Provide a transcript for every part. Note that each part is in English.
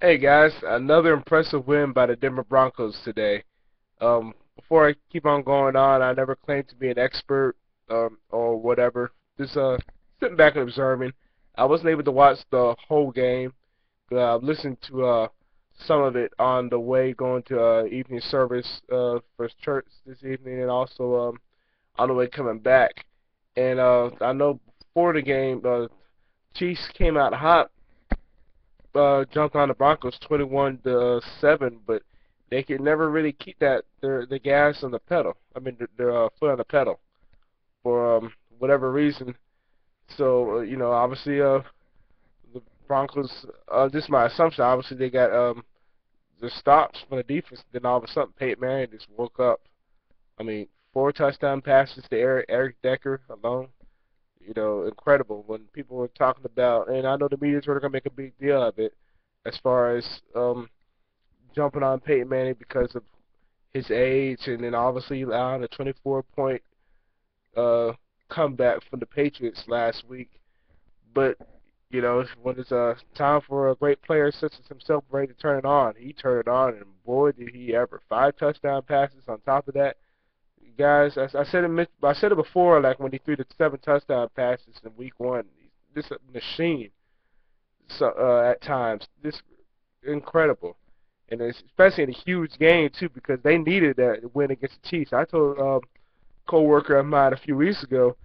Hey guys, another impressive win by the Denver Broncos today. Before I keep on going on, I never claimed to be an expert or whatever. Just sitting back and observing. I wasn't able to watch the whole game. I listened to some of it on the way going to evening service for church this evening, and also on the way coming back. And I know before the game, Chiefs came out hot, jumped on the Broncos 21-7, but they could never really keep the gas on the pedal. I mean, their foot on the pedal for whatever reason. So obviously, the Broncos. This is my assumption. Obviously, they got the stops from the defense. Then all of a sudden, Peyton Manning just woke up. I mean, 4 touchdown passes to Eric Decker alone. Incredible when people were talking about, and I know the media's really going to make a big deal of it as far as jumping on Peyton Manning because of his age, and then obviously allowing a 24-point comeback from the Patriots last week. But, when it's time for a great player such as himself ready to turn it on, he turned it on, and boy, did he ever. 5 touchdown passes on top of that. Guys, I said it before, like when he threw the 7 touchdown passes in week 1. This machine, so at times, this incredible, and it's especially in a huge game too because they needed that win against the Chiefs. I told a coworker of mine a few weeks ago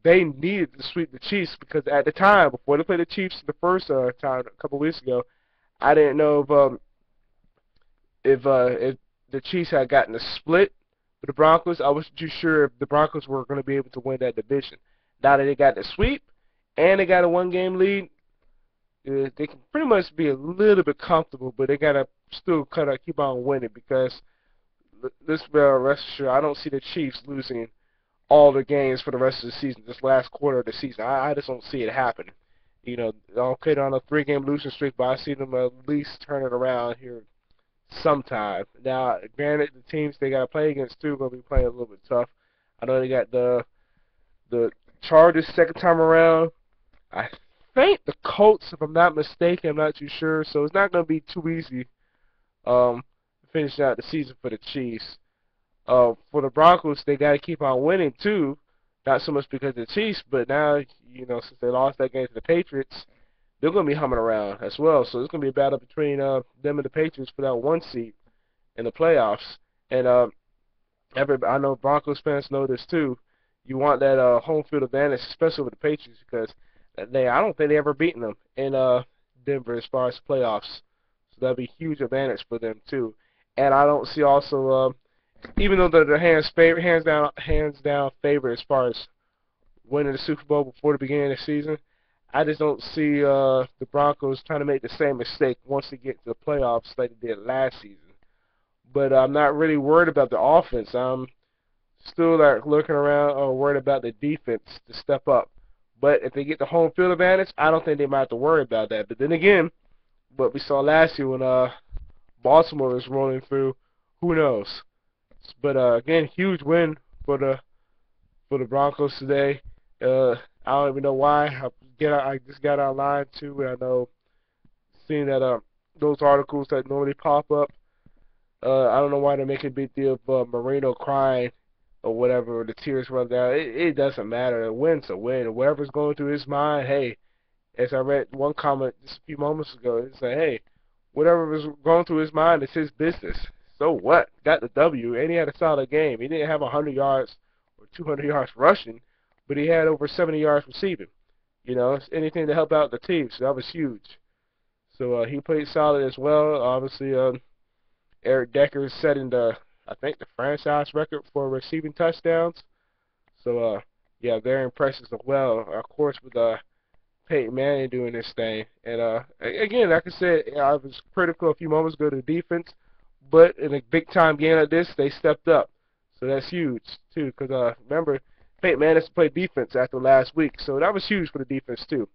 they needed to sweep the Chiefs because at the time before they played the Chiefs the first time a couple of weeks ago, I didn't know if the Chiefs had gotten a split for the Broncos. I wasn't too sure if the Broncos were going to be able to win that division. Now that they got the sweep and they got a 1-game lead, they can pretty much be a little bit comfortable, but they got to still kind of keep on winning because this rest assured, I don't see the Chiefs losing all the games for the rest of the season, this last quarter of the season. I just don't see it happening. Okay, they're on a 3-game losing streak, but I see them at least turn it around here sometime. Now, granted, the teams they got to play against too are going to be playing a little bit tough. I know they got the Chargers second time around. I think the Colts, if I'm not mistaken, I'm not too sure. So it's not going to be too easy finishing out the season for the Chiefs. For the Broncos, they got to keep on winning too. Not so much because of the Chiefs, but now, since they lost that game to the Patriots, they're going to be humming around as well. So it's going to be a battle between them and the Patriots for that 1 seed in the playoffs. And I know Broncos fans know this too. You want that home field advantage, especially with the Patriots, because I don't think they ever beaten them in Denver as far as playoffs. So that'll be a huge advantage for them too. And I don't see also, even though they're hands down favorite as far as winning the Super Bowl before the beginning of the season, I just don't see the Broncos trying to make the same mistake once they get to the playoffs like they did last season. But I'm not really worried about the offense. I'm still looking around worried about the defense to step up. But if they get the home field advantage, I don't think they might have to worry about that. But then again, what we saw last year when Baltimore was rolling through, who knows? But again, huge win for the Broncos today. I don't even know why. I just got online too, and I know seeing that those articles that normally pop up. I don't know why they're making a big deal of Marino crying or whatever, or the tears run down. It doesn't matter. A win's a win. Whatever's going through his mind, hey, as I read one comment just a few moments ago, it said, hey, whatever was going through his mind is his business. So what? Got the W, and he had a solid game. He didn't have 100 yards or 200 yards rushing, but he had over 70 yards receiving. It's anything to help out the team, so that was huge. So he played solid as well. Obviously, Eric Decker is setting I think the franchise record for receiving touchdowns. So yeah, very impressive as well. Of course, with Peyton Manning doing this thing, and again, like I said, I was critical a few moments ago to the defense, but in a big time game like this, they stepped up. So that's huge too, because remember, Peyton Manning has to play defense after last week, so that was huge for the defense too,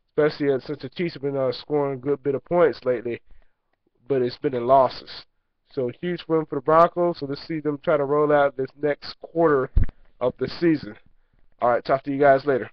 especially since the Chiefs have been scoring a good bit of points lately, but it's been in losses. So huge win for the Broncos. So let's see them try to roll out this next quarter of the season. All right, talk to you guys later.